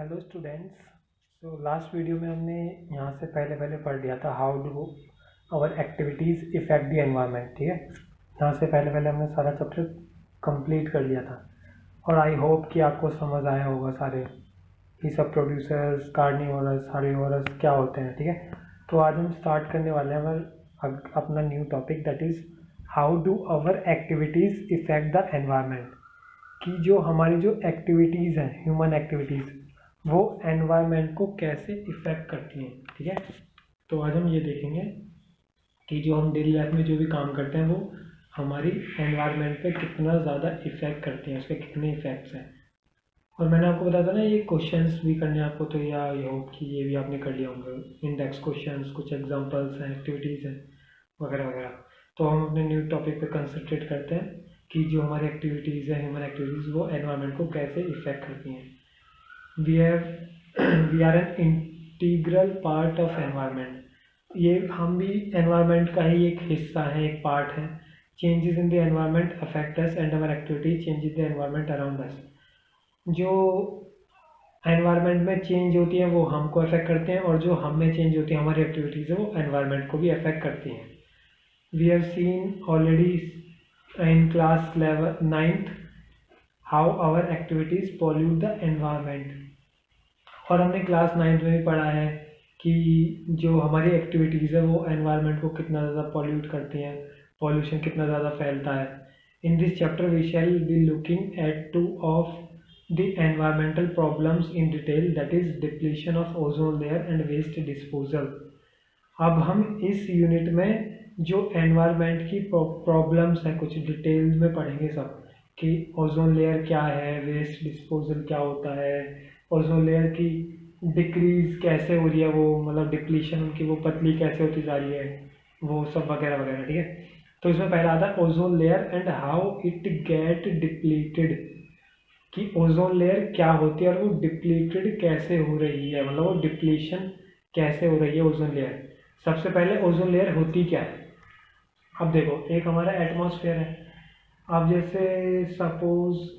Hello students. Last video में हमने यहाँ से पहले पढ़ लिया था how do our activities effect the environment. ठीक है, यहाँ से पहले हमने सारा चैप्टर कंप्लीट कर लिया था और आई होप कि आपको समझ आया होगा सारे ये सब प्रोड्यूसर्स, कार्निवोरस, हार्बिवोरस क्या होते हैं। ठीक है, तो आज हम स्टार्ट करने वाले हैं अपना new topic, that is how do our activities effect the environment. कि जो हमारी जो एक्टिविटीज़ हैं, ह्यूमन एक्टिविटीज़, वो एनवायरनमेंट को कैसे इफ़ेक्ट करती हैं। ठीक है, तो आज हम ये देखेंगे कि जो हम डेली लाइफ में जो भी काम करते हैं वो हमारी एनवायरनमेंट पे कितना ज़्यादा इफ़ेक्ट करते हैं, उसके कितने इफ़ेक्ट्स हैं। और मैंने आपको बताया था ना ये क्वेश्चंस भी करने आपको, तो या ये होप कि ये भी आपने कर लिया होंगे, इंडेक्स क्वेश्चंस, कुछ एग्जांपल्स हैं, एक्टिविटीज़ हैं वगैरह वगैरह। तो हम अपने न्यू टॉपिक पे कंसंट्रेट करते हैं कि जो हमारी एक्टिविटीज़ हैं, ह्यूमन एक्टिविटीज़, वो एनवायरनमेंट को कैसे इफ़ेक्ट करती हैं। We are an integral part of environment. ये हम भी एनवायरनमेंट का ही एक हिस्सा है, एक पार्ट है। Changes in the environment affect us and our activity changes the environment around us. जो एनवायरनमेंट में चेंज होती है वो हमको अफेक्ट करते हैं, और जो हम में चेंज होती है हमारी एक्टिविटीज़ है वो एनवायरनमेंट को भी अफेक्ट करती हैं। We have seen already in class 9th how our activities pollute the environment. और हमने क्लास 9th में भी पढ़ा है कि जो हमारी एक्टिविटीज़ है वो एनवायरनमेंट को कितना ज़्यादा पॉल्यूट करती हैं, पॉल्यूशन कितना ज़्यादा फैलता है। In this chapter we shall be looking at two of the environmental problems in detail, that is depletion of ozone layer and waste disposal. अब हम इस यूनिट में जो एनवायरनमेंट की प्रॉब्लम्स हैं कुछ डिटेल में पढ़ेंगे सब, कि ओजोन लेयर क्या है, वेस्ट डिस्पोजल क्या होता है, ओजोन लेयर की डिक्रीज कैसे हो रही है, वो मतलब डिप्लीशन उनकी वो पतली कैसे होती जा रही है, वो सब वगैरह वगैरह। ठीक है, तो इसमें पहला आता है ozone layer and how it get depleted, कि ओजोन लेयर क्या होती है और वो डिप्लीटेड कैसे हो रही है, मतलब वो डिप्लीशन कैसे हो रही है ओजोन लेयर। सबसे पहले ओजोन लेयर होती क्या है। अब देखो, एक हमारा एटमॉस्फेयर है। अब जैसे सपोज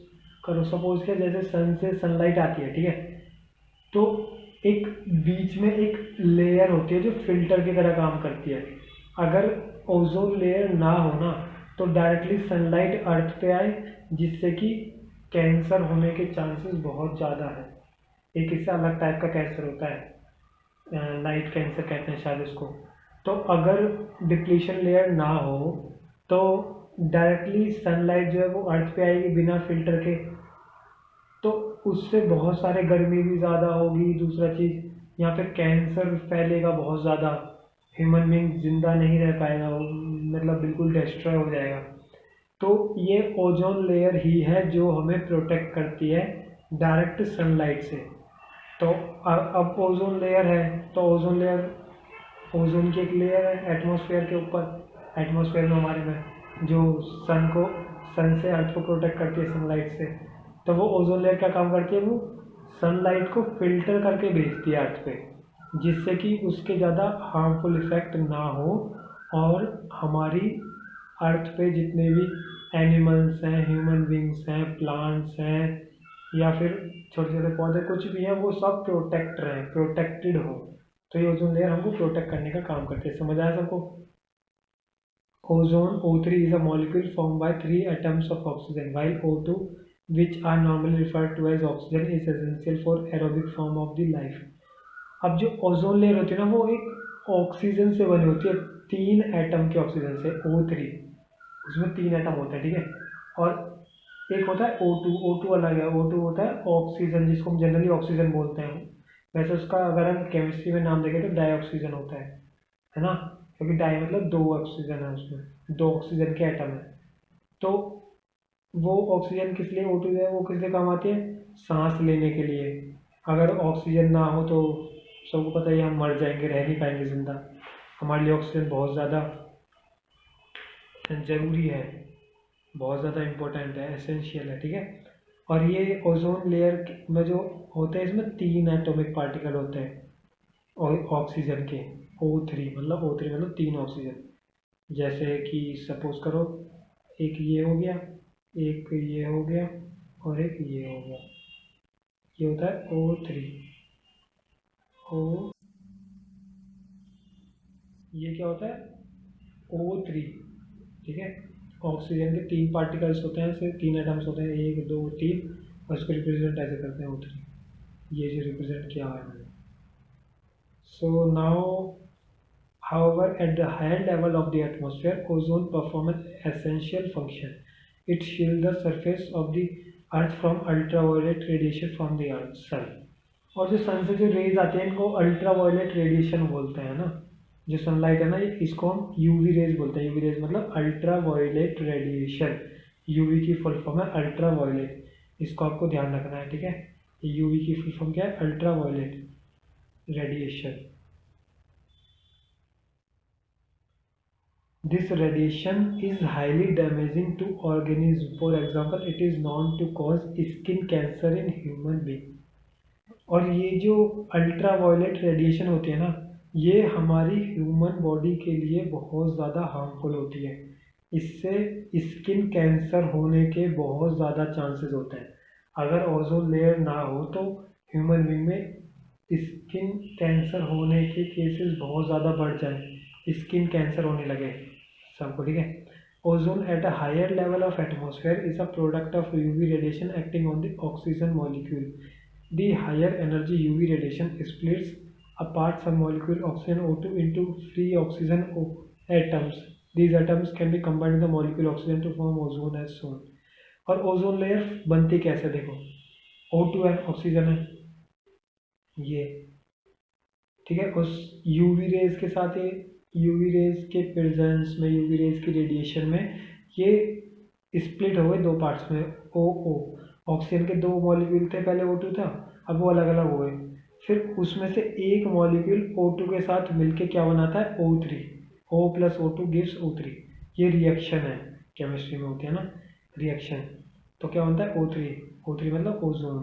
क्या, जैसे सन से सनलाइट आती है, ठीक है, तो एक बीच में एक लेयर होती है जो फिल्टर की तरह काम करती है। अगर ओजोन लेयर ना हो ना, तो डायरेक्टली सनलाइट अर्थ पे आए, जिससे कि कैंसर होने के चांसेस बहुत ज़्यादा है। एक इससे अलग टाइप का कैंसर होता है, लाइट कैंसर कहते हैं शायद उसको। तो अगर डिप्लीशन लेयर ना हो तो डायरेक्टली सनलाइट जो है वो अर्थ पे आएगी बिना फिल्टर के, तो उससे बहुत सारे गर्मी भी ज़्यादा होगी। दूसरा चीज़, यहाँ पे कैंसर फैलेगा बहुत ज़्यादा, ह्यूमन बींग जिंदा नहीं रह पाएगा, वो मतलब बिल्कुल डिस्ट्रॉय हो जाएगा। तो ये ओजोन लेयर ही है जो हमें प्रोटेक्ट करती है डायरेक्ट सनलाइट से। तो अब ओजोन लेयर है, तो ओजोन लेयर, ओजोन की एक लेयर है एटमॉस्फेयर के ऊपर। एटमॉस्फेयर में हमारे में जो सन से अर्थ को प्रोटेक्ट करती है सनलाइट से, तो वो ओजोन लेयर क्या काम करती है, वो सनलाइट को फिल्टर करके भेजती है अर्थ पे, जिससे कि उसके ज़्यादा हार्मफुल इफेक्ट ना हो, और हमारी अर्थ पे जितने भी एनिमल्स हैं, ह्यूमन बींग्स हैं, प्लांट्स हैं, या फिर छोटे छोटे पौधे कुछ भी हैं, वो सब प्रोटेक्टेड हो। तो ये ओजोन लेयर हमको प्रोटेक्ट करने का काम करती है। समझ आया सबको। Ozone O3 is a molecule formed by 3 atoms of oxygen, while O2, which are normally referred to as oxygen, is essential for aerobic form of the life. अब जो ओजोन लेयर होती है ना, वो एक ऑक्सीजन से बनी होती है, 3 एटम के ऑक्सीजन से, O3, उसमें 3 एटम होते हैं। ठीक है, और एक होता है O2 अलग है। O2 होता है ऑक्सीजन, जिसको हम जनरली ऑक्सीजन बोलते हैं। वैसे उसका अगर हम केमिस्ट्री में नाम देखें तो डाइऑक्सीजन होता है ना, क्योंकि डाई मतलब 2 ऑक्सीजन है, उसमें 2 ऑक्सीजन के एटम है। तो वो ऑक्सीजन किस लिए, O2 है, वो किस लिए काम आती है, सांस लेने के लिए। अगर ऑक्सीजन ना हो तो सबको पता ही है, हम मर जाएंगे, रह नहीं पाएंगे जिंदा। हमारे लिए ऑक्सीजन बहुत ज़्यादा ज़रूरी है, बहुत ज़्यादा इम्पोर्टेंट है, एसेंशियल है। ठीक है, और ये ओजोन लेयर में जो होते हैं, इसमें 3 एटॉमिक पार्टिकल होते हैं और ऑक्सीजन के, O3 मतलब 3 ऑक्सीजन। जैसे कि सपोज करो, एक ये हो गया, एक ये हो गया, और एक ये हो गया। ये होता है O3 O, ये क्या होता है O3, ठीक है। ऑक्सीजन के 3 पार्टिकल्स होते हैं, ऐसे 3 एटम्स होते हैं, 1 2 3, और इसको रिप्रेजेंट ऐसे करते हैं O3, ये जो रिप्रेजेंट किया हुआ है मैंने। So now however, at the higher level of the atmosphere, ozone performs an essential function. It shields the surface of the earth from ultraviolet radiation from the earth sun. और जो सन से जो रेज आते हैं इनको अल्ट्रावायलेट रेडिएशन बोलते हैं ना। जो सनलाइट है ना, इसको हम यूवी रेज बोलते हैं। यूवी रेज मतलब अल्ट्रावायलेट रेडिएशन। यूवी की फुल फॉर्म है अल्ट्रावायलेट, इसको आपको ध्यान रखना है, ठीक है। यूवी की फुल फॉर्म क्या है? Ultraviolet radiation. This radiation is highly damaging to organisms. For example, it is known to cause skin cancer in human being. और ये जो अल्ट्रावायलेट रेडिएशन होती है ना, ये हमारी ह्यूमन बॉडी के लिए बहुत ज़्यादा हार्मफुल होती है। इससे स्किन कैंसर होने के बहुत ज़्यादा चांसेस होते हैं। अगर ओजोन लेयर ना हो तो ह्यूमन बीइंग में स्किन कैंसर होने के केसेस बहुत ज़्यादा बढ़ जाए, स्किन कैंसर होने लगे सबको, ठीक है। Ozone at a higher level of atmosphere is a product of UV radiation acting on the oxygen molecule. The higher energy UV radiation splits apart some molecule oxygen O2 into free oxygen atoms. These atoms can be combined with the molecule oxygen to form ozone as shown. और ozone layer बनती कैसे देखो, O2 है, oxygen है, ये, ठीक है। उस यूवी रेज के साथ, ये यूवी रेज के प्रेजेंस में, यूवी रेज की रेडिएशन में ये स्प्लिट हो गए दो पार्ट्स में। ओ ओ, ऑक्सीजन के दो मॉलिक्यूल थे, पहले O2 था, अब वो अलग अलग हो गए। फिर उसमें से एक मॉलिक्यूल O2 के साथ मिलके क्या बनाता है? O3। O plus O2 gives O3। ये रिएक्शन है, केमिस्ट्री में होती है ना रिएक्शन। तो क्या बनता है? O3। O3 मतलब ozone.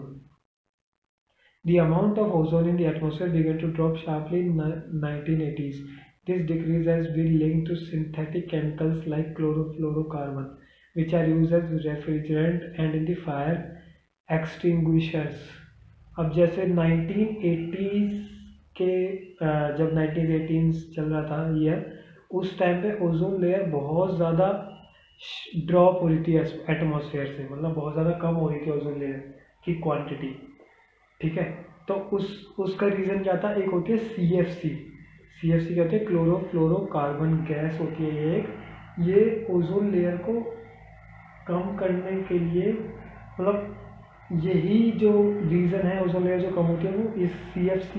The amount of ozone in the atmosphere began to drop sharply in 1980s. This decrease has been linked to synthetic chemicals like chlorofluorocarbon, which are used as refrigerant and in the fire extinguishers. अब जैसे 1980s के जब 1918 चल रहा था year, उस time पे ozone layer बहुत ज़्यादा ड्रॉप हो रही थी एटमॉस्फेयर से, मतलब बहुत ज़्यादा कम हो रही थी ओजोन लेयर की क्वांटिटी, ठीक है। तो उसका रीज़न क्या था? एक होती है CFC। CFC क्या होती है? क्लोरोफ्लोरोकार्बन गैस होती है ये एक। ये ओजोन लेयर को कम करने के लिए, मतलब यही जो रीज़न है ओजोन लेयर जो कम होती है, वो इस CFC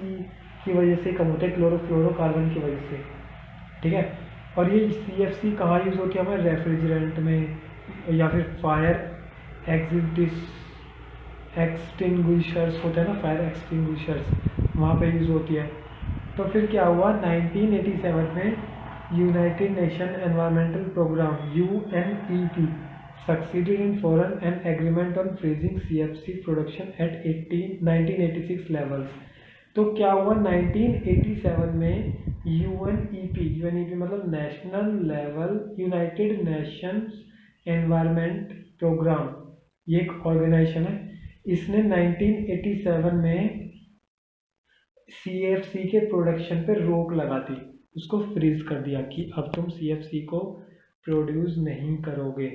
की वजह से कम होता है, क्लोरोफ्लोरोकार्बन की वजह से, ठीक है। और ये CFC कहाँ यूज़ होती है? हमें रेफ्रिजरेंट में या फिर फायर एक्सटिंग्विशर्स होते हैं ना, फायर एक्सटिंग्विशर्स, वहाँ पे यूज़ होती है। तो फिर क्या हुआ 1987 में united nation environmental programme UNEP succeeded in forging an agreement on freezing CFC production at 1986 levels. तो क्या हुआ 1987 में UNEP मतलब national level united nations environment programme, ये एक ऑर्गेनाइजेशन है, इसने 1987 में CFC के प्रोडक्शन पर रोक लगा दी, उसको फ्रीज कर दिया कि अब तुम CFC को प्रोड्यूस नहीं करोगे।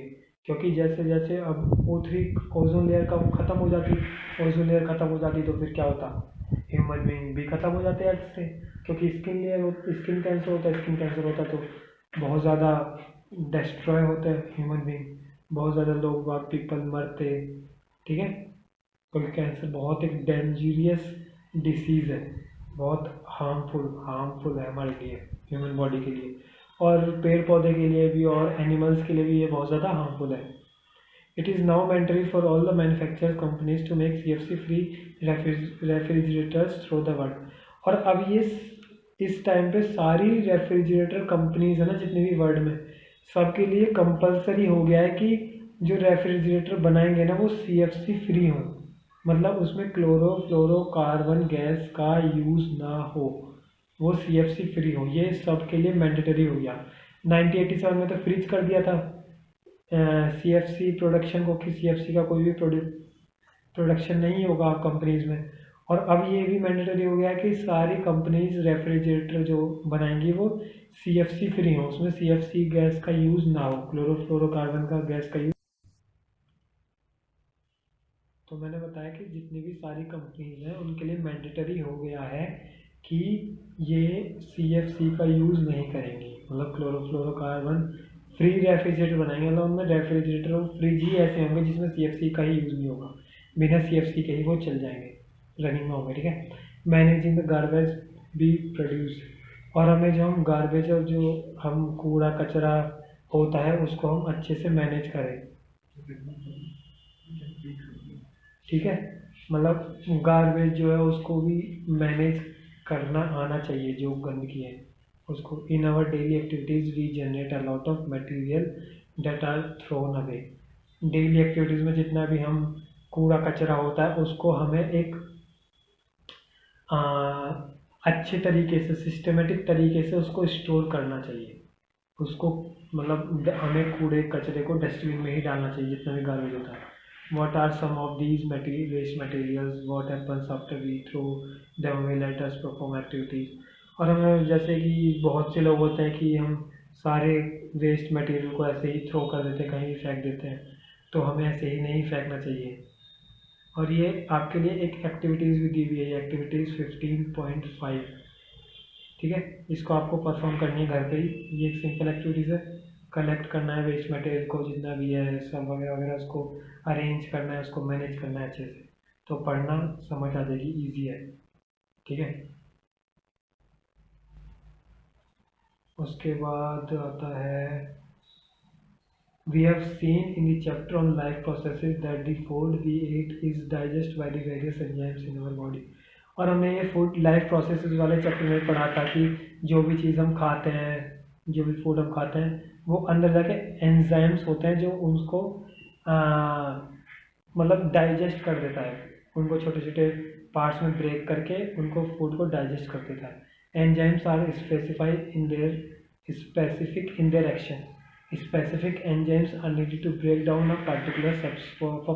क्योंकि जैसे जैसे अब O3 ओजोन लेयर का ख़त्म हो जाती, ओजोन लेयर ख़त्म हो जाती तो फिर क्या होता? ह्यूमन बीइंग भी ख़त्म हो जाते अर्थ से, क्योंकि स्किन कैंसर होता है, स्किन कैंसर होता तो बहुत ज़्यादा डिस्ट्रॉय होता है ह्यूमन बीइंग, बहुत ज़्यादा लोग पीपल मरते, ठीक है। क्योंकि कैंसर बहुत एक डेंजरियस डिसीज़ है, बहुत हार्मफुल है हमारे लिए, ह्यूमन बॉडी के लिए, और पेड़ पौधे के लिए भी और एनिमल्स के लिए भी ये बहुत ज़्यादा हार्मफुल है। It is now mandatory for all the manufacturer companies to make CFC free refrigerators through the world. और अब ये इस टाइम पे सारी रेफ्रिजरेटर कंपनीज है ना जितनी भी वर्ल्ड में, सबके लिए कंपलसरी हो गया है कि जो रेफ्रिजरेटर बनाएंगे ना वो CFC फ्री हों, मतलब उसमें क्लोरोफ्लोरोकार्बन गैस का यूज़ ना हो, वो CFC फ्री हो, ये सबके लिए मैंडेटरी हो गया। 1987 में तो फ्रीज कर दिया था CFC प्रोडक्शन को कि CFC का कोई भी प्रोडक्शन नहीं होगा कंपनीज में। और अब ये भी मैंडेटरी हो गया है कि सारी कंपनीज रेफ्रिजरेटर जो बनाएंगी वो CFC फ्री हो, उसमें CFC गैस का यूज़ ना हो, क्लोरोफ्लोरोकार्बन का गैस का यूज़। तो मैंने बताया कि जितनी भी सारी कंपनीज हैं उनके लिए मैंडेटरी हो गया है कि ये CFC का यूज़ नहीं करेंगी, मतलब क्लोरोफ्लोरोकार्बन फ्री रेफ्रिजरेटर बनाएंगे, मतलब उनमें रेफ्रिजरेटर और फ्रिज ही ऐसे होंगे जिसमें CFC का ही यूज़ नहीं होगा, बिना CFC के ही वो चल जाएंगे, रनिंग में होंगे, ठीक है। मैनेजिंग द गार्बेज भी प्रोड्यूस, और हमें जो हम गार्बेज और जो हम कूड़ा कचरा होता है उसको हम अच्छे से मैनेज करें, ठीक है। मतलब गार्बेज जो है उसको भी मैनेज करना आना चाहिए, जो गंदगी है उसको। In our daily activities we generate a lot of material that are thrown away. Daily activities में जितना भी हम कूड़ा कचरा होता है उसको हमें एक आ, अच्छे तरीके से, सिस्टमेटिक तरीके से उसको स्टोर करना चाहिए, उसको मतलब हमें कूड़े कचरे को डस्टबिन में ही डालना चाहिए जितना भी गार्बेज होता है। What are some of these waste materials? What happens after we throw them away? Let us perform activities. और हमें जैसे कि बहुत से लोग होते हैं कि हम सारे वेस्ट मटेरियल को ऐसे ही थ्रो कर देते हैं, कहीं भी फेंक देते हैं, तो हमें ऐसे ही नहीं फेंकना चाहिए। और ये आपके लिए एक एक्टिविटीज़ भी दी हुई है, एक्टिविटीज़ 15.5, ठीक है। इसको आपको परफॉर्म करनी है घर पे ही। ये एक सिंपल एक्टिविटीज़ है, कलेक्ट करना है वेस्ट मटेरियल को जितना भी है सब वगैरह वगैरह, उसको अरेंज करना है, उसको मैनेज करना है अच्छे से, तो पढ़ना समझ आ जाएगी, ईजी है, ठीक है। उसके बाद आता है we have seen in the chapter on life processes that the food we eat is digested by the various enzymes in our body। और हमने ये फूड लाइफ प्रोसेसेस वाले चैप्टर में पढ़ा था कि जो भी चीज़ हम खाते हैं, जो भी फूड हम खाते हैं वो अंदर जाके एंजाइम्स होते हैं जो उसको मतलब डाइजेस्ट कर देता है, उनको छोटे छोटे पार्ट्स में ब्रेक करके उनको फूड को डाइजेस्ट कर देता है। Enzymes are specified in their specific in their action। Specific enzymes are needed to break down a particular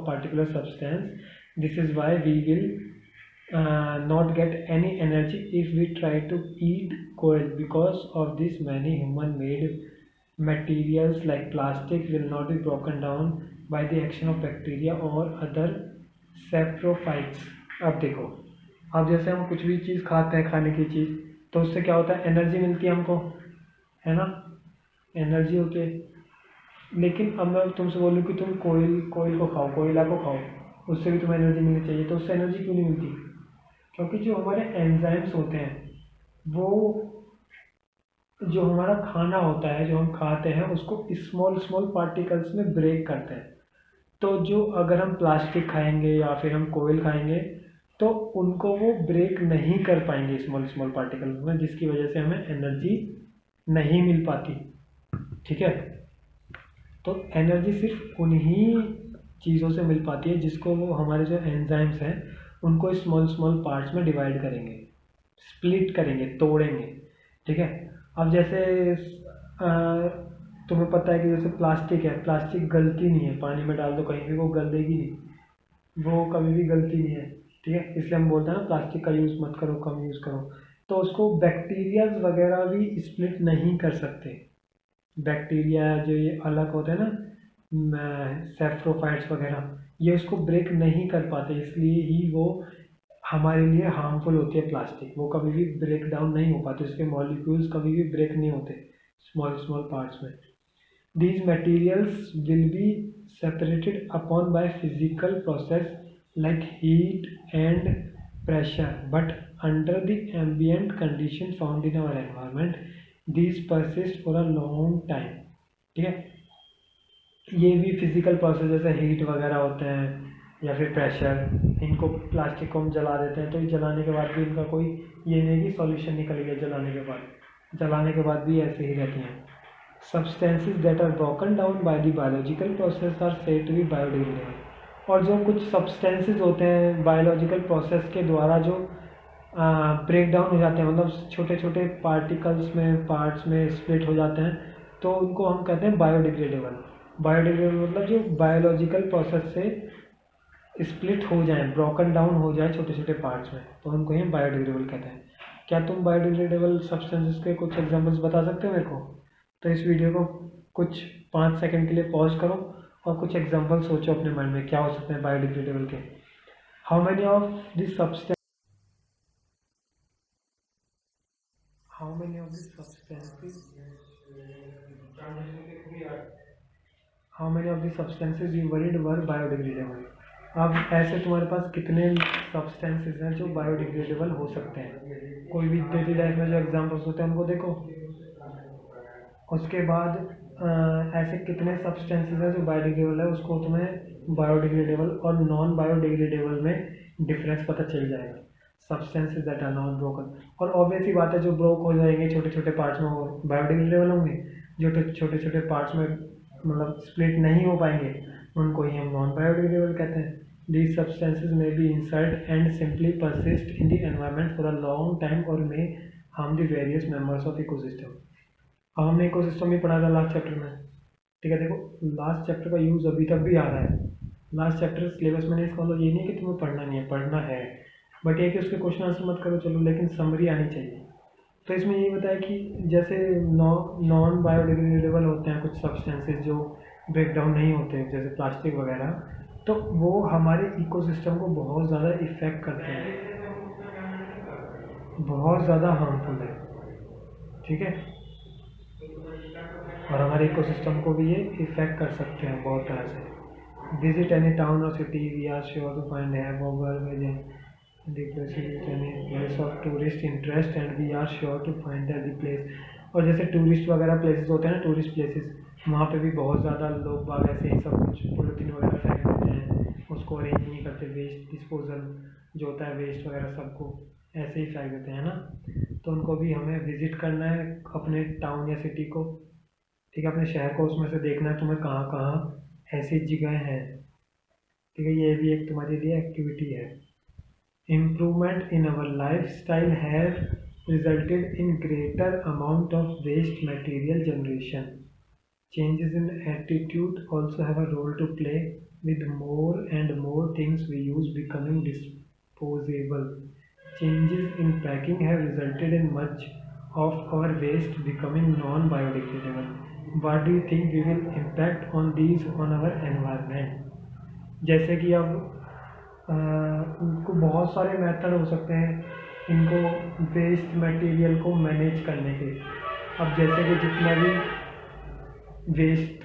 particular substance। This is why we will not get any energy if we try to eat coal। Because of this, many human-made materials like plastic will not be broken down by the action of bacteria or other saprophytes। अब देखो, अब जैसे हम कुछ भी चीज़ खाते हैं, खाने की चीज़, तो उससे क्या होता है, एनर्जी मिलती है हमको, है ना, एनर्जी होती है। लेकिन अब मैं तुमसे बोलूँ कि तुम कोयल कोयल को खाओ, कोयला को खाओ, उससे भी तुम्हें एनर्जी मिलनी चाहिए, तो उससे एनर्जी क्यों नहीं मिलती? क्योंकि जो हमारे एंजाइम्स होते हैं वो जो हमारा खाना होता है जो हम खाते हैं उसको स्मॉल स्मॉल पार्टिकल्स में ब्रेक करते हैं। तो जो अगर हम प्लास्टिक खाएंगे या फिर हम कोयल खाएंगे तो उनको वो ब्रेक नहीं कर पाएंगे स्मॉल स्मॉल पार्टिकल्स में, जिसकी वजह से हमें एनर्जी नहीं मिल पाती, ठीक है। तो एनर्जी सिर्फ उन्हीं चीज़ों से मिल पाती है जिसको वो हमारे जो एंजाइम्स हैं उनको स्मॉल स्मॉल पार्ट्स में डिवाइड करेंगे, स्प्लिट करेंगे, तोड़ेंगे, ठीक है। अब जैसे तुम्हें पता है कि जैसे प्लास्टिक है, प्लास्टिक गलती नहीं है, पानी में डाल दो कहीं भी वो गलेगी नहीं, वो कभी भी गलती नहीं है, ठीक है। इसलिए हम बोलते हैं ना प्लास्टिक का यूज़ मत करो, कम यूज़ करो। तो उसको बैक्टीरियाज वगैरह भी स्प्लिट नहीं कर सकते। बैक्टीरिया जो ये अलग होते हैं ना, सेफ्रोफाइट्स वगैरह, ये उसको ब्रेक नहीं कर पाते, इसलिए ही वो हमारे लिए हार्मफुल होती है प्लास्टिक। वो कभी भी ब्रेक डाउन नहीं हो पाते, उसके मॉलिक्यूल्स कभी भी ब्रेक नहीं होते स्मॉल स्मॉल पार्ट्स में। These materials will be separated upon by physical process like heat and pressure, but under the ambient condition found in our environment, these persist for a long time, ठीक है। ये भी physical process जैसे heat वगैरह होते हैं या फिर प्रेशर, इनको प्लास्टिक को हम जला देते हैं तो ये जलाने के बाद भी इनका कोई ये नहीं कि सॉल्यूशन निकल गया, जलाने के बाद भी ऐसे ही रहती हैं। Substances that are broken down by the biological process are said to be biodegradable। और जो कुछ सब्सटेंसेस होते हैं बायोलॉजिकल प्रोसेस के द्वारा जो ब्रेक डाउन हो जाते हैं, मतलब छोटे छोटे पार्टिकल्स में, पार्ट्स में स्प्लिट हो जाते हैं, तो उनको हम कहते हैं बायोडिग्रेडेबल। बायोडिग्रेडेबल मतलब जो बायोलॉजिकल प्रोसेस से स्प्लिट हो जाए, ब्रोकन डाउन हो जाए छोटे छोटे पार्ट्स में, तो उनको ही हम बायोडिग्रेडेबल कहते हैं। क्या तुम बायोडिग्रेडेबल सब्सटेंसेस के कुछ एग्जांपल्स बता सकते हो मेरे को? तो इस वीडियो को कुछ 5 सेकंड के लिए पॉज करो और कुछ एग्जांपल सोचो अपने माइंड में क्या हो सकते हैं बायोडिग्रेडेबल के। How many of this substance how many of this substances how many of the substances you worried were biodegradable. अब ऐसे तुम्हारे पास कितने सब्सटेंसेज हैं जो बायोडिग्रेडेबल हो सकते हैं? कोई भी डेली लाइफ में जो एग्जांपल्स होते हैं उनको देखो। उसके बाद ऐसे कितने सब्सटेंसेज हैं जो बायोडिग्रेडेबल है, उसको तुम्हें बायोडिग्रेडेबल और नॉन बायोडिग्रेडेबल में डिफरेंस पता चल जाएगा। Substances that are not broken, और ऑब्वियस ही बात है जो ब्रोक हो जाएंगे छोटे छोटे पार्ट्स में वो बायोडिग्रेडेबल होंगे, जो छोटे छोटे पार्ट्स में मतलब स्प्लिट नहीं हो पाएंगे उनको ही हम नॉन बायोडिग्रेडेबल कहते हैं। These substances may be insert and simply persist in the environment for a long time or may harm the various members of ecosystem। अब हमने इकोसिस्टम ही पढ़ा था लास्ट चैप्टर में, ठीक है। देखो लास्ट चैप्टर का यूज़ अभी तक भी आ रहा है। लास्ट चैप्टर सिलेबस में नहीं, इसका मतलब ये नहीं है कि तुम्हें पढ़ना नहीं है, पढ़ना है, बट ये कि उसके क्वेश्चन आंसर मत करो चलो, लेकिन समरी आनी चाहिए। तो इसमें ये बताया कि जैसे नॉन बायोडिग्रेडेबल होते हैं कुछ सब्सटेंसेज जो ब्रेक डाउन नहीं होते, जैसे प्लास्टिक वगैरह, तो वो हमारे इकोसिस्टम को बहुत ज़्यादा इफ़ेक्ट करते हैं, बहुत ज़्यादा हार्मफुल है, ठीक है। और हमारे इकोसिस्टम को भी ये इफ़ेक्ट कर सकते हैं बहुत तरह से। विजिट एनी टाउन और city, we are sure to find have over the places any place of tourist interest and we are sure to find the place। और जैसे टूरिस्ट वगैरह प्लेसेस होते हैं ना, टूरिस्ट प्लेसेस, वहाँ पे भी बहुत ज़्यादा लोग बाग ऐसे ही सब कुछ पॉलिथीन वगैरह फेंक देते हैं, उसको अरेंज नहीं करते, वेस्ट डिस्पोजल जो होता है वेस्ट वगैरह सबको ऐसे ही फेंक देते हैं ना। तो उनको भी हमें विजिट करना है अपने टाउन या सिटी को, ठीक है, अपने शहर को, उसमें से देखना है तुम्हें कहाँ कहाँ ऐसी जगह हैं, ठीक है। ये भी एक तुम्हारे लिए एक्टिविटी है। Improvement in our lifestyle have resulted in greater amount of waste material generation। Changes in attitude also have a role to play, with more and more things we use becoming disposable। Changes in packing have resulted in much of our waste becoming non-biodegradable। What do you think we will impact on these on our environment? जैसे कि अब इनको बहुत सारे method हो सकते हैं इनको वेस्ट मटेरियल को मैनेज करने के। अब जैसे कि जितना भी वेस्ट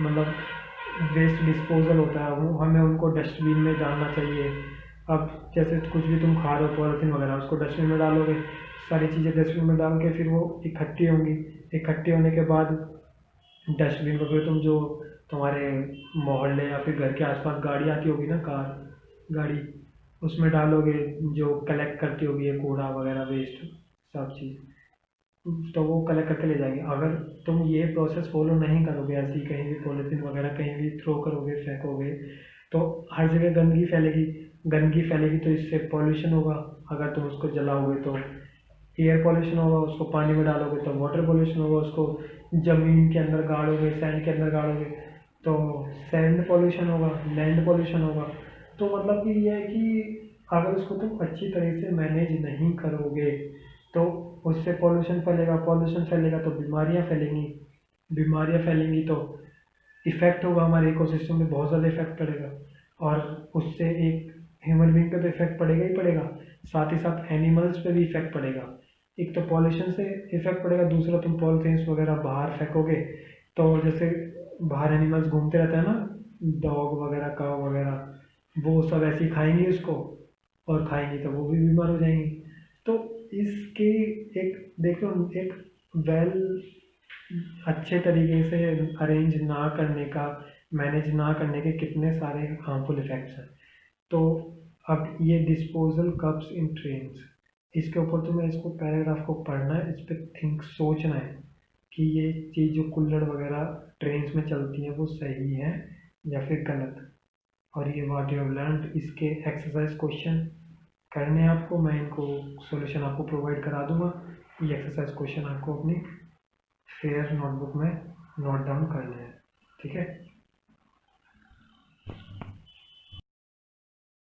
मतलब वेस्ट डिस्पोजल होता है वो हमें उनको डस्टबिन में डालना चाहिए। अब जैसे कुछ भी तुम खा रहे हो पॉलीथीन वगैरह, उसको डस्टबिन में डालोगे, सारी चीज़ें डस्टबिन में डाल के फिर वो इकट्ठी होंगी, इकट्ठी होने के बाद डस्टबिन को फिर तुम जो तुम्हारे मोहल्ले या फिर घर के आसपास गाड़ी आती होगी ना, कार गाड़ी, उसमें डालोगे जो कलेक्ट करती होगी ये कूड़ा वगैरह वेस्ट सब चीज़, तो वो कलेक्ट करके ले जाएंगे। अगर तुम ये प्रोसेस फॉलो नहीं करोगे, ऐसी कहीं भी पॉलीथीन वगैरह कहीं भी थ्रो करोगे फेंकोगे, तो हर जगह गंदगी फैलेगी, गंदगी फैलेगी तो इससे पॉल्यूशन होगा। अगर तुम उसको जलाओगे तो एयर पॉल्यूशन होगा, उसको पानी में डालोगे तो वाटर पॉल्यूशन होगा, उसको ज़मीन के अंदर गाड़ोगे, सैंड के अंदर गाड़ोगे तो सैंड पॉल्यूशन होगा, लैंड पॉल्यूशन होगा। तो मतलब कि ये है कि अगर उसको तुम अच्छी तरह से मैनेज नहीं करोगे तो उससे पॉल्यूशन फैलेगा, पॉल्यूशन फैलेगा तो बीमारियां फैलेंगी, बीमारियां फैलेंगी तो इफ़ेक्ट होगा, हमारे इकोसिस्टम में बहुत ज़्यादा इफेक्ट पड़ेगा, और उससे एक ह्यूमन बींग पे तो इफेक्ट पड़ेगा ही पड़ेगा, साथ ही साथ एनिमल्स पे भी इफेक्ट पड़ेगा। एक तो पॉल्यूशन से इफेक्ट पड़ेगा, दूसरा तुम पॉलीथीन्स वगैरह बाहर फेंकोगे तो जैसे बाहर एनिमल्स घूमते रहते हैं ना, डॉग वगैरह काऊ वगैरह, वो सब ऐसे ही खाएंगे उसको, और खाएंगी तो वो भी बीमार हो जाएंगी। तो इसके एक देखो एक वेल अच्छे तरीके से अरेंज ना करने का, मैनेज ना करने के कितने सारे हार्मफुल इफ़ेक्ट्स हैं। तो अब ये डिस्पोजल कप्स इन ट्रेन्स, इसके ऊपर तुम्हें इसको पैराग्राफ को पढ़ना है, इस पर थिंक सोचना है कि ये चीज़ जो कुल्हड़ वगैरह ट्रेन्स में चलती हैं वो सही है या फिर गलत। और ये व्हाट यू हैव लर्नड, इसके एक्सरसाइज क्वेश्चन करने हैं आपको, मैं इनको सॉल्यूशन आपको प्रोवाइड करा दूंगा। ये एक्सरसाइज क्वेश्चन आपको अपनी फेयर नोटबुक में नोट डाउन करने हैं, ठीक है।